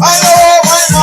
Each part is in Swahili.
I know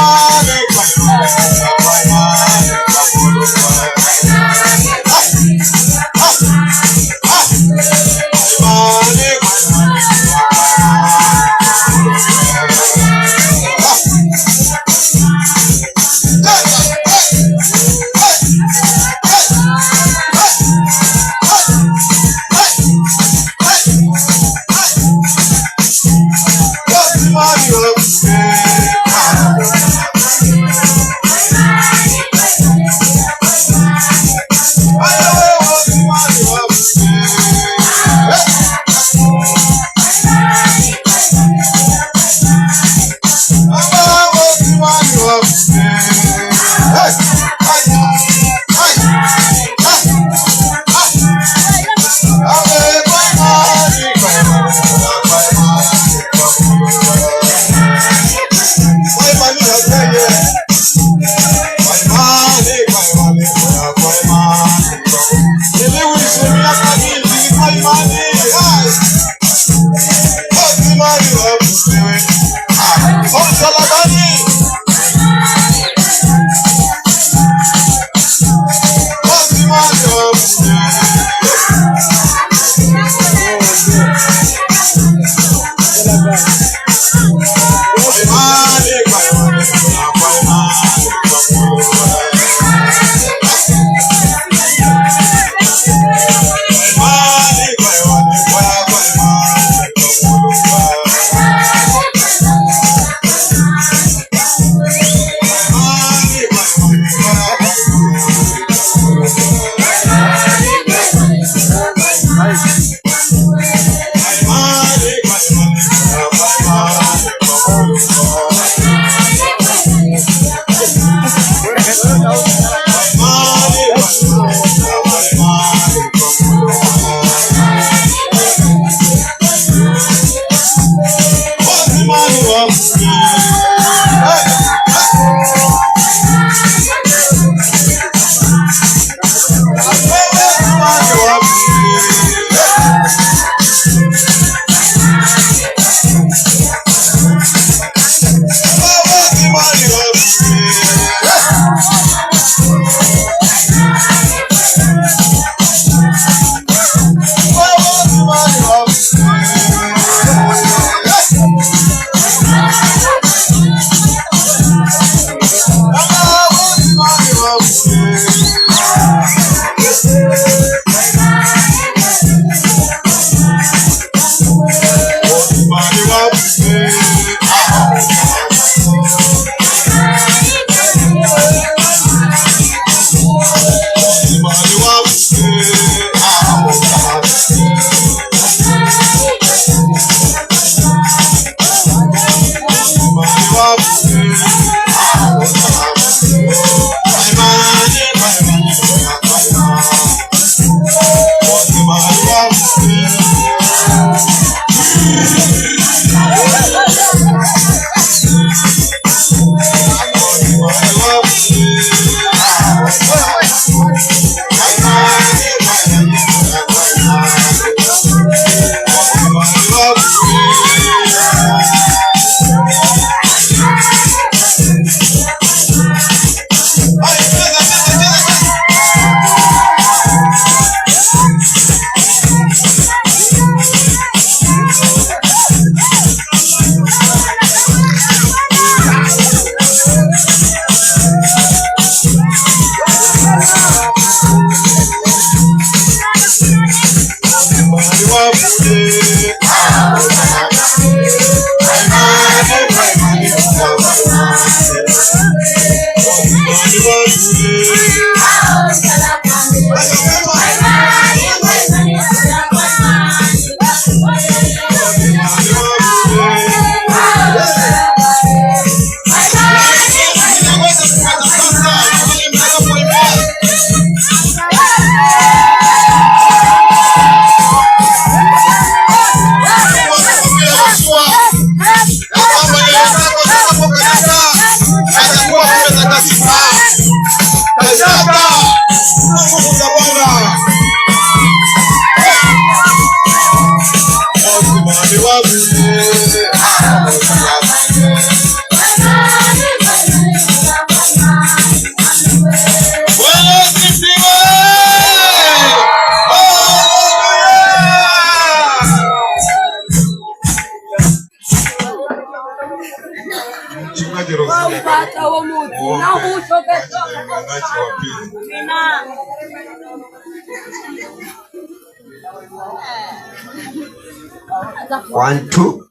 One, two.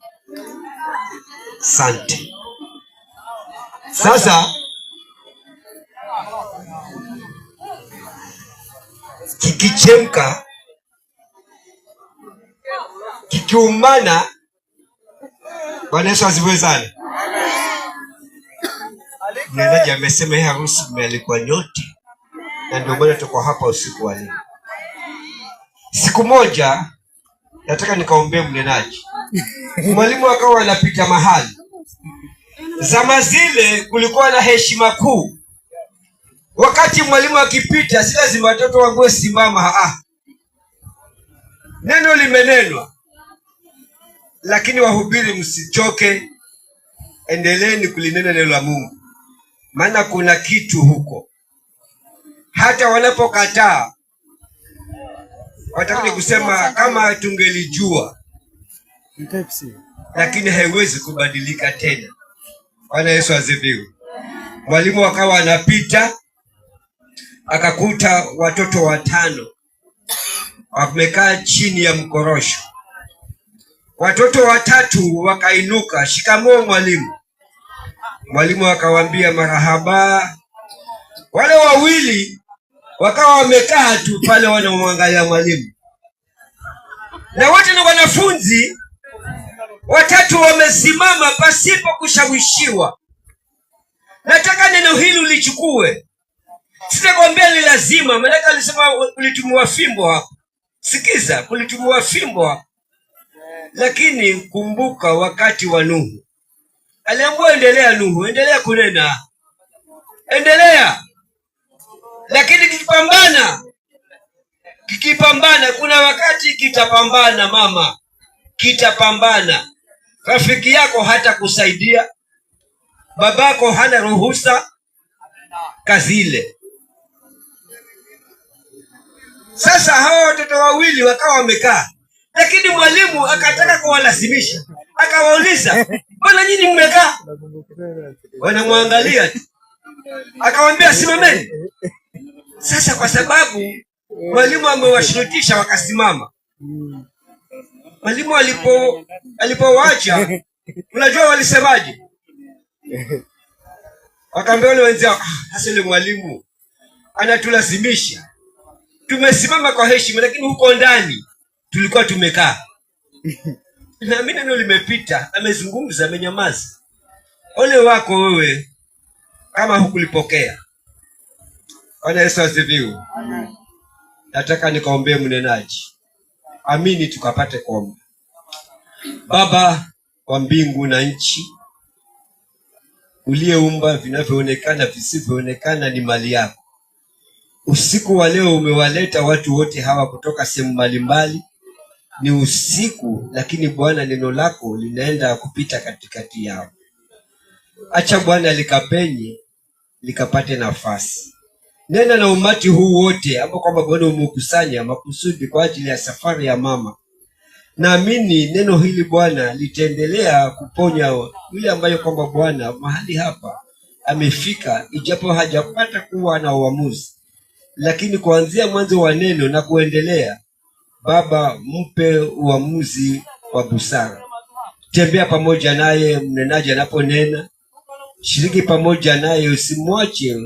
Sante. Sasa kikichemka kikiumana, Bwana Yesu asifiwe sana. Mnenaji amesema hii harusi imealikwa nyote, na ndio maana tuko hapa usiku wa leo. Siku moja nataka nikaombee mnenaji. Mwalimu akawa anapita mahali. Zama zile kulikuwa na heshima kuu. Wakati mwalimu akipita, si lazima watoto wangu simama. Neno limenenwa. Lakini wahubiri, msichoke, endeleeni kulinena neno la Mungu. Maana kuna kitu huko. Hata wanapokataa watakuja kusema kama tungelijua, lakini haiwezi kubadilika tena. Bwana Yesu asifiwe. Mwalimu akawa anapita, akakuta watoto 5 wamekaa chini ya mkorosho. Watoto 3 wakainuka, shikamoo mwalimu. Mwalimu akawaambia marahaba. Wale 2 wakawa wamekaa tu pale wanamwangalia mwalimu. Na wote ni wanafunzi watatu wamesimama pasipo kushawishiwa. Nataka neno hili ulichukue. Sitakwambia ni lazima, maana alisema kulitumiwa fimbo hapa. Sikiza, kulitumiwa fimbo hapa. Lakini kumbuka wakati wa Nuhu. Aliambiwa endelea Nuhu, endelea kunena. Endelea. Lakini kikipambana, kuna wakati kitapambana mama. Kitapambana. Rafiki yako hata kusaidia. Babako hana ruhusa kazi ile. Sasa hawa watoto wawili wakawa wamekaa. Lakini mwalimu akataka kuwalazimisha. Akawauliza, "Mbona nyinyi mmekaa?" Wanamwangalia tu. Akawaambia, "Simameni." Sasa kwa sababu mwalimu amewashurutisha wakasimama. Mwalimu alipowaacha, unajua walisemaje? Wakaambia wale wenzao, "Sasa yule mwalimu anatulazimisha. Tumesimama kwa heshima lakini huko ndani tulikuwa tumekaa." Na mimi neno limepita, amezungumza, amenyamaza. Ole wako wewe kama hukulipokea. Bwana Yesu asifiwe. Nataka nikaombee mnenaji. Amini tukapate kuomba. Baba wa mbingu na nchi, uliyeumba vinavyoonekana visivyoonekana, ni mali yako. Usiku wa leo umewaleta watu wote hawa kutoka sehemu mbalimbali. Ni usiku, lakini Bwana neno lako linaenda kupita katikati yao. Acha Bwana likapenye, likapate nafasi. Nena na umati huu wote hapo kwamba Bwana umekusanya makusudi kwa ajili ya safari ya mama. Naamini neno hili Bwana litaendelea kuponya yule ambaye kwamba Bwana mahali hapa amefika, ijapo hajapata kuwa na uamuzi. Lakini kuanzia mwanzo wa neno na kuendelea, Baba mpe uamuzi wa busara. Tembea pamoja naye mnenaji anaponena. Shiriki pamoja naye, usimwache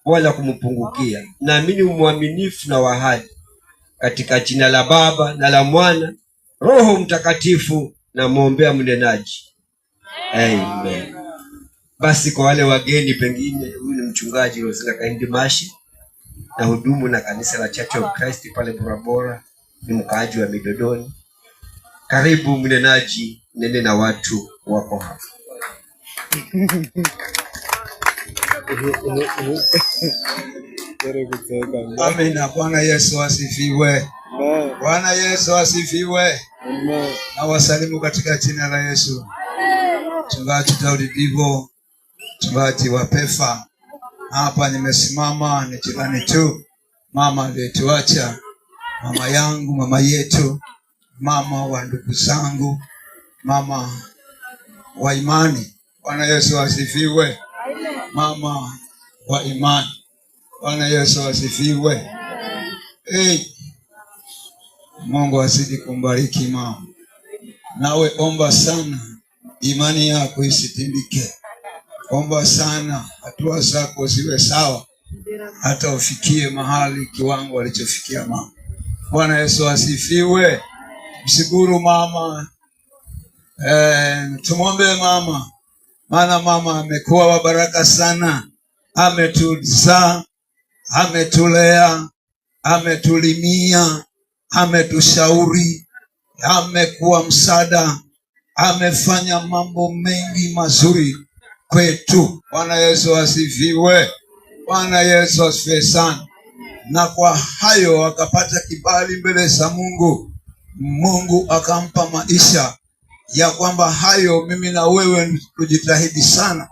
wala kumpungukia. Naamini umwaminifu na wahadi. Katika jina la Baba na la Mwana Roho Mtakatifu na muombea mnenaji. Amen. Basi kwa wale wageni, pengine huyu ni mchungaji Rosina Kaindi Mashi na hudumu na kanisa la Church of Christ pale Bora, ni mkaaji wa Midodoni. Karibu mnenaji, nene na watu wako hapa. Amina. Bwana Yesu asifiwe. Bwana Yesu asifiwe. Na wasalimu katika jina la Yesu. Mchungaji Daudi Divo, mchungaji wa Pefa. Hapa nimesimama ni jirani tu. Mama aliyetuacha, mama yangu, mama yetu, mama wa ndugu zangu, mama wa imani. Bwana Yesu asifiwe. Mama wa imani. Bwana Yesu asifiwe. Mungu azidi kumbariki mama. Nawe omba sana imani yako isitindike. Omba sana hatua zako ziwe sawa, hata ufikie mahali kiwango alichofikia mama. Bwana Yesu asifiwe. Mshukuru mama. Tumwombe mama. Maana mama amekuwa wa baraka sana. Ametuzaa, ametulea, ametulimia, ametushauri, amekuwa msaada, amefanya mambo mengi mazuri kwetu. Bwana Yesu asifiwe. Bwana Yesu asifiwe sana. Na kwa hayo akapata kibali mbele za Mungu. Mungu akampa maisha ya kwamba hayo mimi na wewe tujitahidi sana,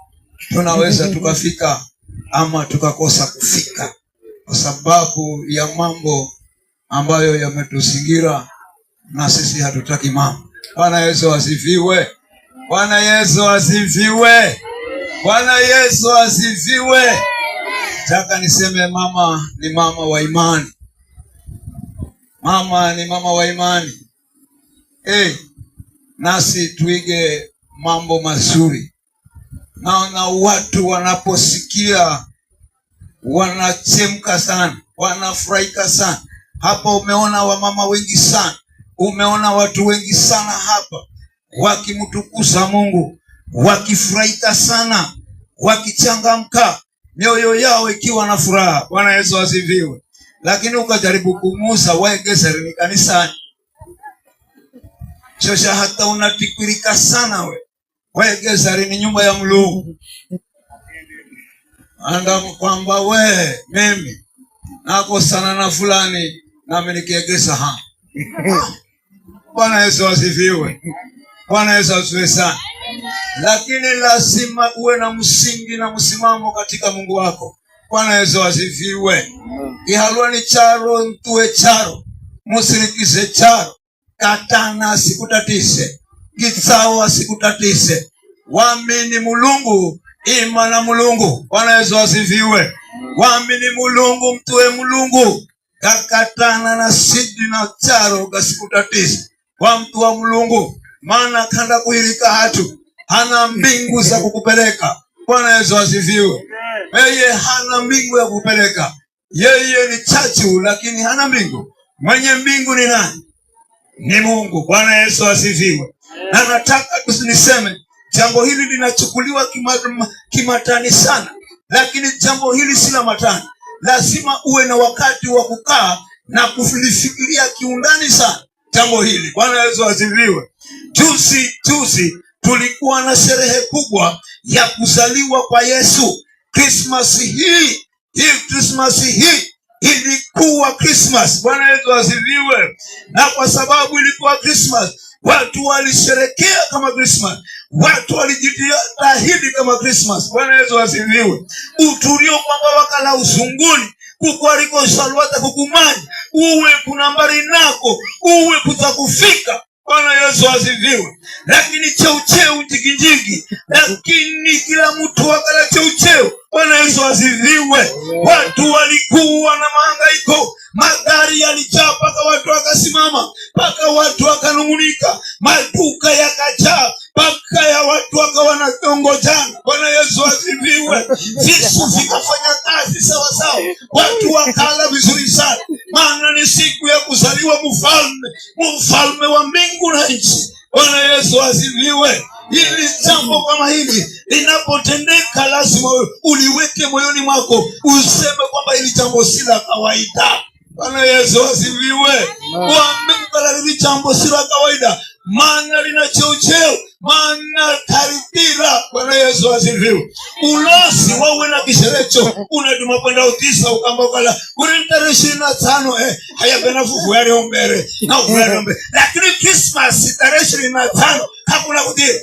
tunaweza tukafika ama tukakosa kufika, kwa sababu ya mambo ambayo yametuzingira na sisi hatutaki mambo. Bwana Yesu asifiwe. Bwana Yesu asifiwe. Bwana Yesu asifiwe. Nataka niseme mama ni mama wa imani. Mama ni mama wa imani. Nasi tuige mambo mazuri. Naona watu wanaposikia wanachemka sana, wanafurahika sana. Hapa umeona wamama wengi sana, umeona watu wengi sana hapa wakimtukuza Mungu, wakifurahika sana, wakichangamka, mioyo yao ikiwa na furaha. Bwana Yesu asifiwe. Lakini ukajaribu kumusa waegezeri ni kanisani, shosha hata unatikirika sana we. Waegezeri ni nyumba ya Mungu. Anda kwamba we mimi nako sana na fulani nami nikiegeza ha. Bwana Yesu asifiwe. Bwana Yesu asifiwe sana. Lakini lazima uwe na msingi na msimamo katika Mungu wako. Bwana Yesu asifiwe. Ihalwa ni charo ntuwe charo, musirikize charo, katana sikutatise, gitsawa sikutatise. Waamini Mulungu, imana Mulungu. Bwana Yesu asifiwe. Waamini Mulungu, mtuwe Mulungu, kakatana na sidi na charo gasikutatise. Wa mtu wa Mulungu, maana kanda kuhirika hatu, hana mbingu za kukupeleka. Bwana Yesu asifiwe. Yeye hana mbingu ya kupeleka. Yeye ni chachu lakini hana mbingu. Mwenye mbingu ni nani? Ni Mungu. Bwana Yesu asifiwe. Na nataka tusiniseme jambo hili linachukuliwa kimatani sana, lakini jambo hili si la matani. Lazima uwe na wakati wa kukaa na kufikiria kiundani sana jambo hili. Bwana Yesu asifiwe. Juzi tulikuwa na sherehe kubwa ya kuzaliwa kwa Yesu. Christmas hii ilikuwa Christmas. Bwana Yesu asifiwe. Na kwa sababu ilikuwa Christmas, watu walisherekea kama Christmas, watu walijitahidi kama Christmas. Bwana Yesu asifiwe. Uturio kwamba wakala usunguni kukwaliko salwata kukumani uwe kuna mbari nako uwe kutakufika. Bwana Yesu asifiwe. Lakini cheucheu njigijigi, lakini kila mtu wakala cheucheu. Bwana Yesu asifiwe. Watu walikuwa na mahangaiko, magari yalijaa paka watu wakasimama, paka watu wakanungunika, maduka yakajaa, paka ya watu wakawa na ngojana. Bwana Yesu asifiwe. Visu vikafanya kazi sawa sawa, watu wakala vizuri sana, maana ni siku ya kuzaliwa mfalme wa mbingu na nchi. Bwana Yesu asifiwe. Hili jambo kama hili linapotendeka, lazima uliweke moyoni mwako, useme kwamba hili jambo si la kawaida. Bwana Yesu asifiwe. Kwa hili jambo si la kawaida, maana lina cheucheo, maana karibira. Bwana Yesu asifiwe. Ulosi wawe na kisherecho, unaduma kwenda utisa ukamba kala kurintare 25 haya bena fufu yale ombere na ufuyari ombere. Lakini Christmas tarehe 25 hakuna kudiri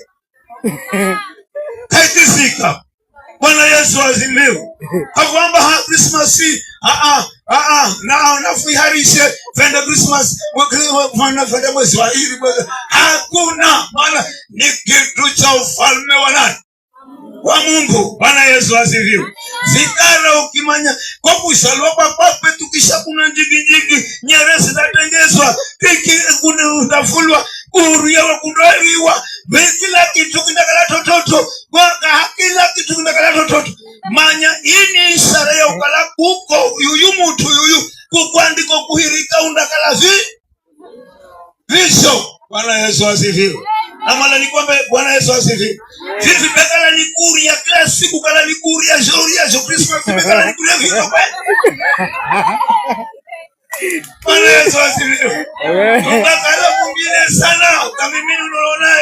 kaitisika. Bwana Yesu asifiwe. Hakwamba ha Christmas na unafuiharishe vende Christmas mwana vende mwezi wa hili. Hakuna, maana ni kitu cha ufalme wa nani? Wa Mungu. Bwana Yesu asifiwe. Vikara ukimanya kwa kusalwa papape tukisha kuna njigi nyeresi zatengezwa tiki kunafulwa uruya wa kundariwa kila kitu kindakala tototo waka kila kitu kindakala tototo manya ini ishara ya ukala kuko yuyu mutu yuyu kukwandiko kuhirika undakala visho. Bwana Yesu asifiwe. Amala ni kwamba Bwana Yesu asifiwe. Vivi bekala ni kuria kila siku kala ni kuria jori ya Christmas bekala ni kuria viko kwa. Bwana Yesu asifiwe. Tukakala mwingine sana kama mimi unaona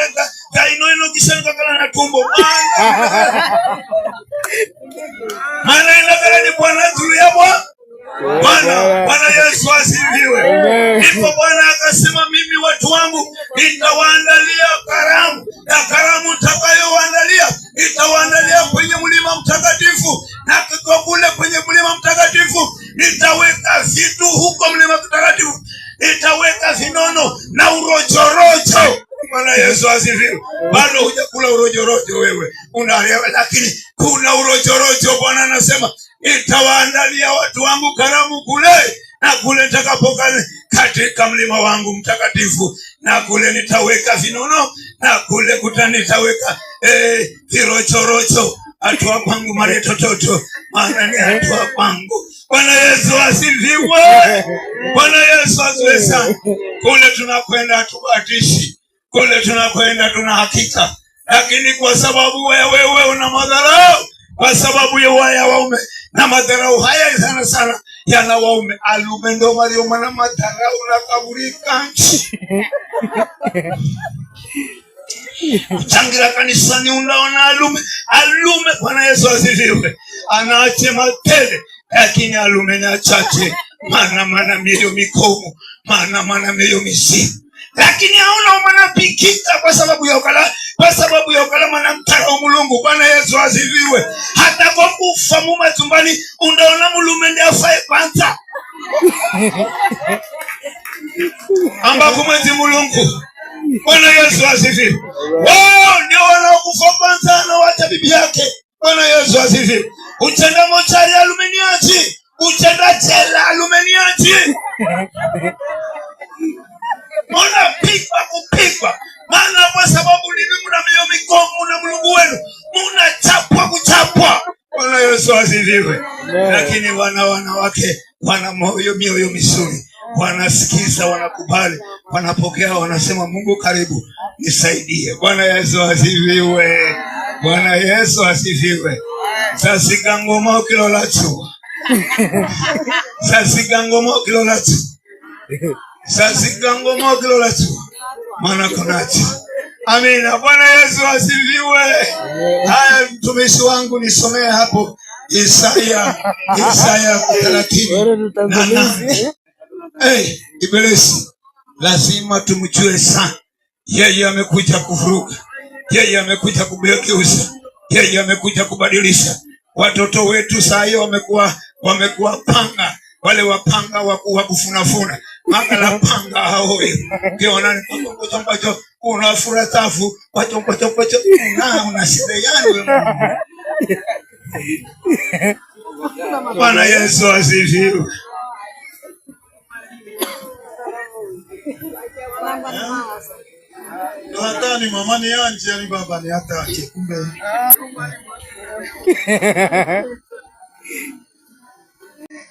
kaino kisha kakala na tumbo. Maana inakala ni Bwana juu ya Bwana Yesu asifiwe. Ndipo Bwana akasema mimi watu wangu nitawaandalia karamu, na karamu nitakayowaandalia nitawaandalia kwenye mlima mtakatifu, na kwa kule kwenye mlima mtakatifu nitaweka vitu huko mlima mtakatifu, nitaweka vinono na urojorojo. Bwana Yesu asifiwe. Bado hujakula urojorojo wewe, unaelewa, lakini kuna urojorojo. Bwana anasema nitawaandalia watu wangu karamu kule, na kule nitakapokaa katika mlima wangu mtakatifu, na kule nitaweka vinono, na kule nitaweka virojorojo. Atua kwangu maretototo, maana ni atua kwangu. Bwana Yesu asifiwe. Bwana Yesu asifiwe sana. Kule tunakwenda tubatishi, kule tunakwenda tuna hakika, lakini kwa sababu wewe una madharau, kwa sababu ya waume, na madharau haya sana sana yana waume. Alume ndo Mario mana madharau na kaburika Changira kanisani unaona alume Bwana Yesu asifiwe, anaache matele, lakini alume na chache, mana mioyo mikomo, mana mioyo misimu, lakini hauna manapikika kwa sababu ya ukala manamtara Mulungu. Bwana Yesu asifiwe. Hata kwa kufa mume tumbani undaona mulume ndiye afaye kwanza amba kumwezi Mulungu. Bwana Yesu asifiwe. Wao ndio wanaokufa kwanza na wacha bibi yake. Bwana Yesu asifiwe. Uchenda mochari alumeniachi, uchenda jela alumeniachi. Mwana kupigwa. Maana kwa sababu nini muna mioyo mikomo na Mulungu wenu, muna kuchapwa. Bwana Yesu asifiwe. Lakini wanawake wana mioyo misuri, wanasikiza, wanakubali, wanapokea, wanasema Mungu karibu, nisaidie. Bwana Yesu asifiwe. Bwana Yesu asifiwe. Sasiga ngoma kilolacho. Maana konachi. Amina. Bwana Yesu asifiwe. Haya, mtumishi wangu nisomee hapo Isaya 30. Ibilisi lazima tumjue sana. Yeye amekuja kuvuruga, yeye amekuja kubekeuza, yeye amekuja kubadilisha. Watoto wetu saa hiyo wamekuwa panga, wale wapanga wa kufunafuna. Makala panga hao kiona ambacho unafura tafu pacho una shida yani. Bwana Yesu asifiwe. Hata ni mama ni anje ni baba ni hata kumbe.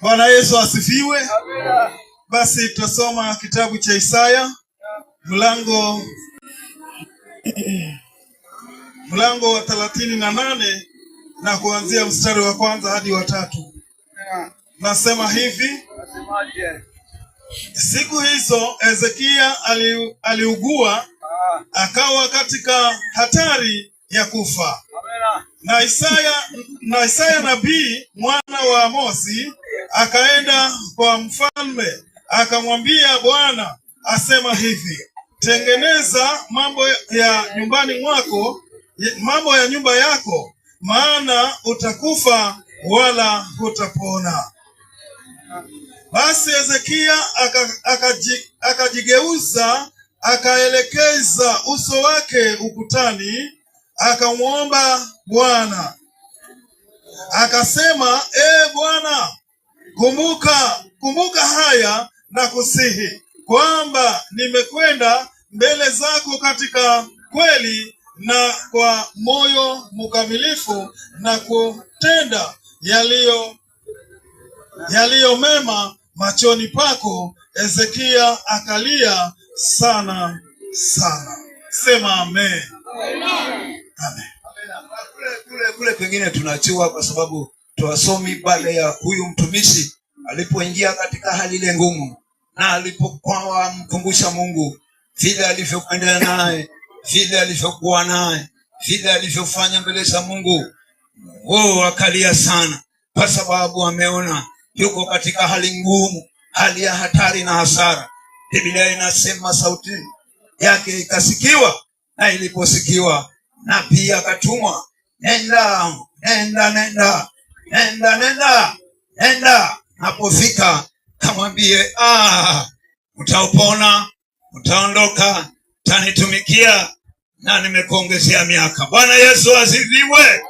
Bwana Yesu asifiwe. Basi tutasoma kitabu cha Isaya mlango wa 38 na kuanzia mstari wa 1 hadi wa 3. Nasema hivi: siku hizo Hezekia aliugua, akawa katika hatari ya kufa. Na Isaya nabii mwana wa Amosi akaenda kwa mfalme, akamwambia, Bwana asema hivi: tengeneza mambo ya nyumbani mwako, mambo ya nyumba yako, maana utakufa wala hutapona. Basi Hezekia akajigeuza, akaelekeza uso wake ukutani, akamwomba Bwana, akasema, Bwana, kumbuka haya na kusihi, kwamba nimekwenda mbele zako katika kweli na kwa moyo mkamilifu, na kutenda yaliyo mema machoni pako. Hezekia akalia sana. Sema amen. Amen. Kule kwingine tunachua kwa sababu tuwasomi baada ya huyu mtumishi alipoingia katika hali ile ngumu, na alipokuwa mkumbusha Mungu vile alivyokwenda naye, vile alivyokuwa naye, vile alivyofanya mbele za Mungu. Akalia sana kwa sababu ameona yuko katika hali ngumu, hali ya hatari na hasara. Biblia inasema sauti yake ikasikiwa, na iliposikiwa na pia akatumwa, nenda. Napofika kamwambie, utaupona, utaondoka, utanitumikia na nimekuongezea miaka. Bwana Yesu asifiwe.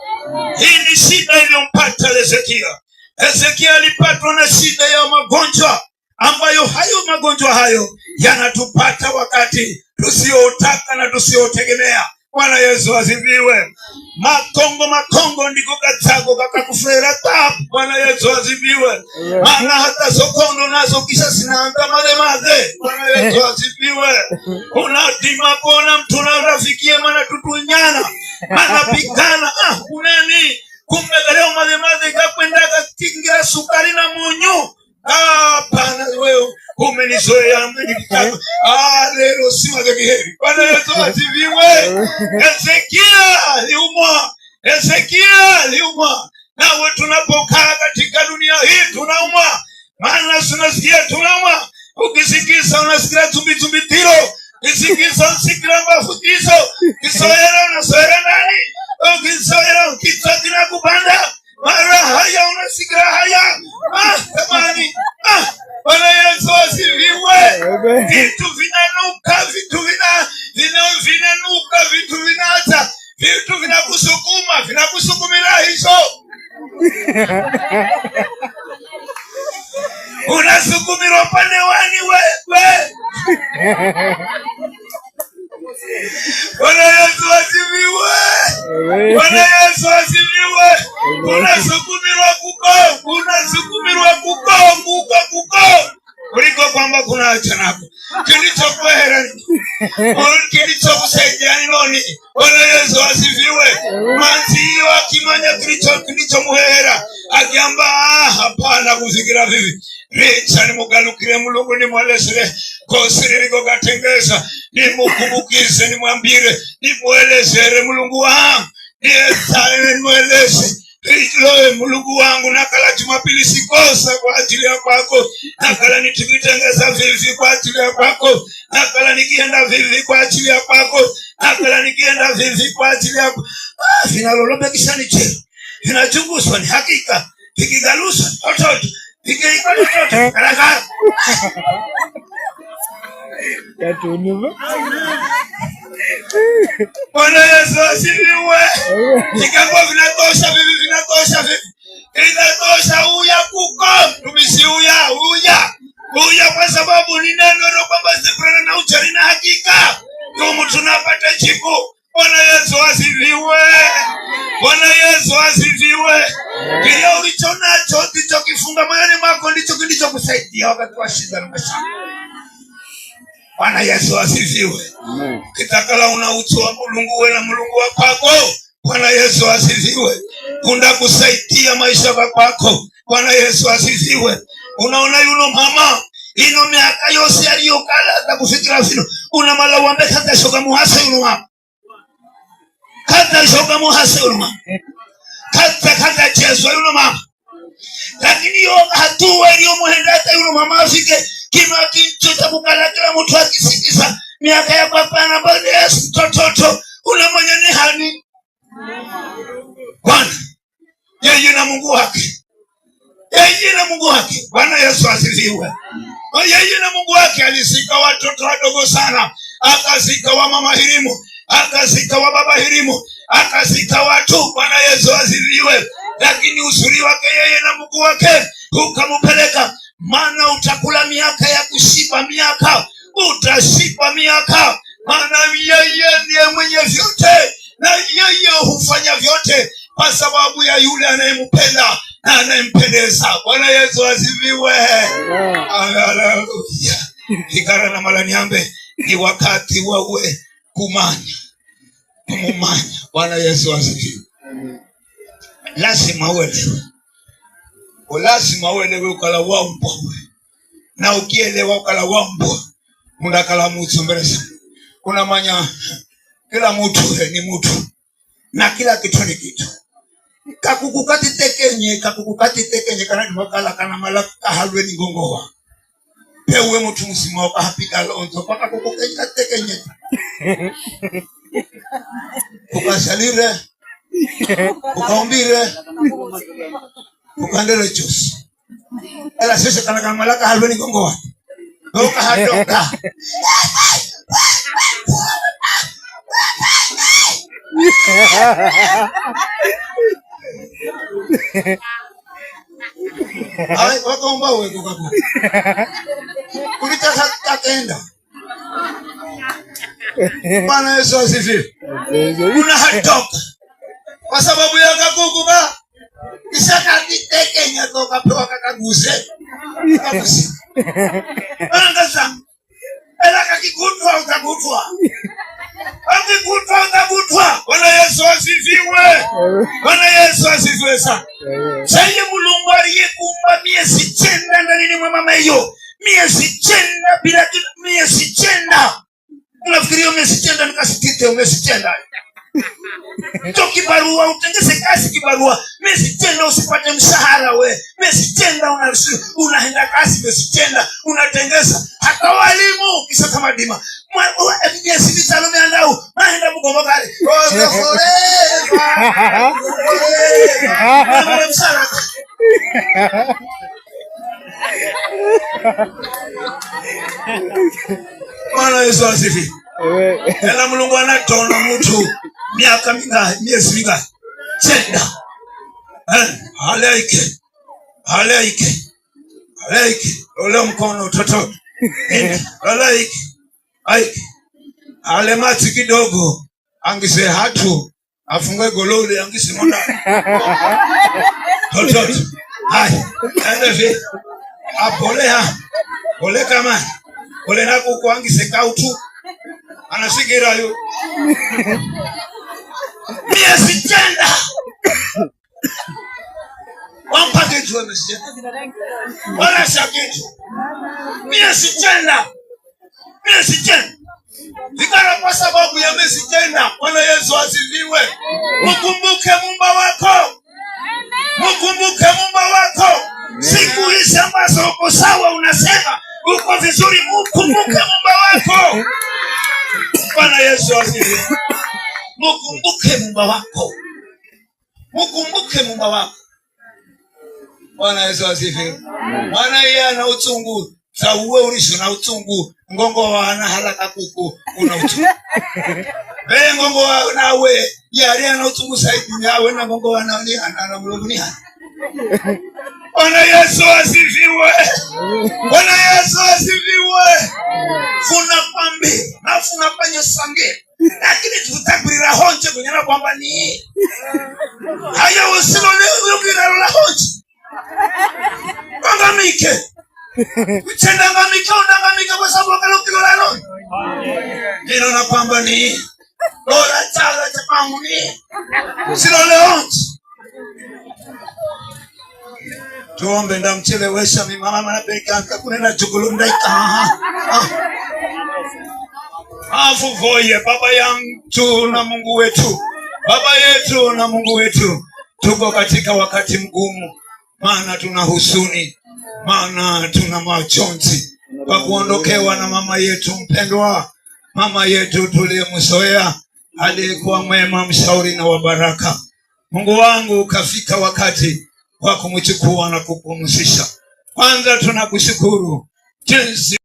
Hii ni shida iliyompata Hezekia. Hezekia alipatwa na shida ya magonjwa, ambayo magonjwa hayo yanatupata wakati tusiotaka na tusiotegemea. Bwana Yesu asifiwe. Makongo kako ndiko katsako kakakufera tapu. Bwana Yesu asifiwe. Maana hata sokondo nazo kisha zinaanza madhe. Bwana Yesu asifiwe. Unadima kuona mtu na rafikie maana tutunyana. Maana pikana uneni. Kumbe leo madhe kakwenda katingira sukari na munyu. Pana wewe umenizoea mmenitaka. Leo sima geheri. Bwana Yesu asifiwe. Ezekia liumwa. Nawe tunapokaa katika dunia hii tunaumwa. Maana tunasikia tunaumwa. Ukisikiza unasikia tumbi tiro. Ukisikiza unasikia mafukizo. Kisoera unasoera nani? Ukisoera ukitwa kinakupanda. Mara haya unasikia haya. Tamani. Bwana Yesu asifiwe. Vitu vinanuka, vitu vinaacha. Vitu vinakusukumira hizo. Unasukumira upande wani wewe. Bwana Yesu asifiwe. Bwana Yesu asifiwe. Unasukumirwa kuko. Kuliko kwamba kuna achanako. Kilichokuhera kilichokusaidia ni nini? Bwana Yesu asifiwe. Manzi wakimanya kilichomuhera akiamba hapana kufikira vivi. Richa ni mugalukire Mulungu ni mwelezere kosiriko gatengeza ni mukumbukize ni mwambire ni mwelezere Mulungu wangu ni mweleze Loe Mulungu wangu nakala Jumapili sikosa kwa ajili ya kwako. Nakala nikitengeza vivi kwa ajili ya kwako. Nakala nikienda vivi kwa ajili ya kwako. Nakala nikienda vivi kwa ajili ya kwako. Vinalolobe kisha ni chelo. Vinachunguswa ni hakika. Vikigaluswa ototo. Vikigaluswa ototo. Karaka. Bwana Yesu asifiwe. Nikangwa vinatosha vivi. Inatosha uya kuko. Tumisi uya kwa sababu ni neno ro kwamba zikurana na uchari na hakika. Tumu tunapata chiku. Bwana Yesu asifiwe. Bwana Yesu asifiwe. Kile ulicho nacho ndicho kifunga moyoni mwako ndicho kilichokusaidia wakati wa shida na mashaka. Bwana Yesu asifiwe. Kitakala una uchu wa Mulungu we na Mulungu wa kwako. Bwana Yesu asifiwe. Unda kusaidia maisha kwako. Bwana Yesu asifiwe. Unaona yuno mama ino miaka yose aliyokala na kufikira vino una mala wambe kata shoka muhase yuno mama. Kata shoka muhase yuno mama. Kata chezo yuno mama. Lakini yo hatua iliyo muhendata yuno mama afike kima kinchuta kukala kila mtu akisikiza miaka ya papa na bade Yesu tototo una mwenye ni hani. Bwana yeye na Mungu wake. Bwana Yesu asifiwe. Yeye na Mungu wake alisika watoto wadogo sana. Akazika wa mama Hirimu. Akazika wa baba Hirimu. Akazika watu. Bwana Yesu asifiwe. Lakini uzuri wake yeye na Mungu wake ukamupeleka. Maana utakula miaka ya kushiba miaka. Utashiba miaka. Maana yeye ndiye mwenye vyote. Na yeye hufanya vyote kwa sababu ya yule anayempenda na anayempendeza. Bwana Yesu asifiwe. Haleluya. Hikara na malaniambe ni wakati wawe kumumanya. Bwana Yesu asifiwe. Lazima uelewe ukala wambwa. Na ukielewa ukala wambwa mundakala mutsu mbeleza. Unamanya kila mtu ni mtu na kila kitu ni kitu. Kakukukati tekenye kana mwakala kana malaka halwe ni gongowa. Pewe mtu msima waka hapika lonzo kwa kakukukenya tekenye. Ukasalire, ukaumbire, ukandele chusi. Ela sese kana malaka halwe ni gongowa. Uka hadoka. Ai wakaomba wewe kwa kulitaka kenda. Bwana Yesu asifiwe. Una hatoka kwa sababu ya kakuku ba kisha kakitekenya toka pewa kakaguze kaguze angaza ela kakikutwa utakutwa akikutwa utakutwa. Bwana Yesu asifiwe. Bwana Yesu asifiwe sana. Saye Mulungu aliyekumba miezi 9 ndani mwa mama hiyo, miezi 9 bila miezi 9. Unafikiria miezi 9 nikasitite miezi 9? Toki barua utengeze kazi kibarua miezi 9 usipate mshahara we. Miezi 9 unaenda kazi miezi 9 unatengeza hata walimu kisa kama dima. Miezi 5 umeandau naenda mgomba kale. Bwana Yesu asifiwe. Ela Mulungu anatona mtu miaka mingapi, miezi mingapi? 9. Halaike. Halaike. Halaike. Ole mkono toto. Halaike. Haike. Ale mati kidogo. Angise hatu. Afungue golole angise monda. Toto. Hai. Ende vi. Apole ha. Ole kama. Ole naku kwa angise kautu. Anasigira yu. Miezi 9. Wampake jua miezi 9. Wala shakitu. Miezi 9. Miezi 9. Vikara kwa sababu ya miezi 9. Bwana Yesu asifiwe. Mkumbuke Muumba wako. Mkumbuke Muumba wako. Siku hizi ambazo uko sawa unasema uko vizuri, mkumbuke Muumba wako. Bwana Yesu asifiwe. Mkumbuke Muumba wako. Mkumbuke Muumba wako. Bwana Yesu asifiwe. Maana yeye ana utungu. Sauwe ulisho na utungu. Ngongo wana halaka kuku una utungu. Be ngongo nawe yari ana utungu saidi nawe na ngongo wana ni ana Mulungu ni hana. Bwana Yesu asifiwe. Bwana Yesu asifiwe. Funa kwambi na funa panyo sange. Lakini tutakwira honje kunyana kwamba ni haya usilo leo ukira la honje. Ngamike. Uchenda ngamike kwa sababu kana ukira la. Ndio na kwamba ni Lola chala cha pangu ni silo leo honje. Tuombe ndamchelewesha mimi mama na beka kunena chukulu ndaika. Afuvoye baba yangu na Mungu wetu. Baba yetu na Mungu wetu. Tuko katika wakati mgumu. Maana tuna huzuni. Maana tuna majonzi. Kwa kuondokewa na mama yetu mpendwa. Mama yetu tuliyemzoea. Aliyekuwa mwema, mshauri na wa baraka. Mungu wangu ukafika wakati wa kumchukua na kupumzisha. Kwanza tunakushukuru jinsi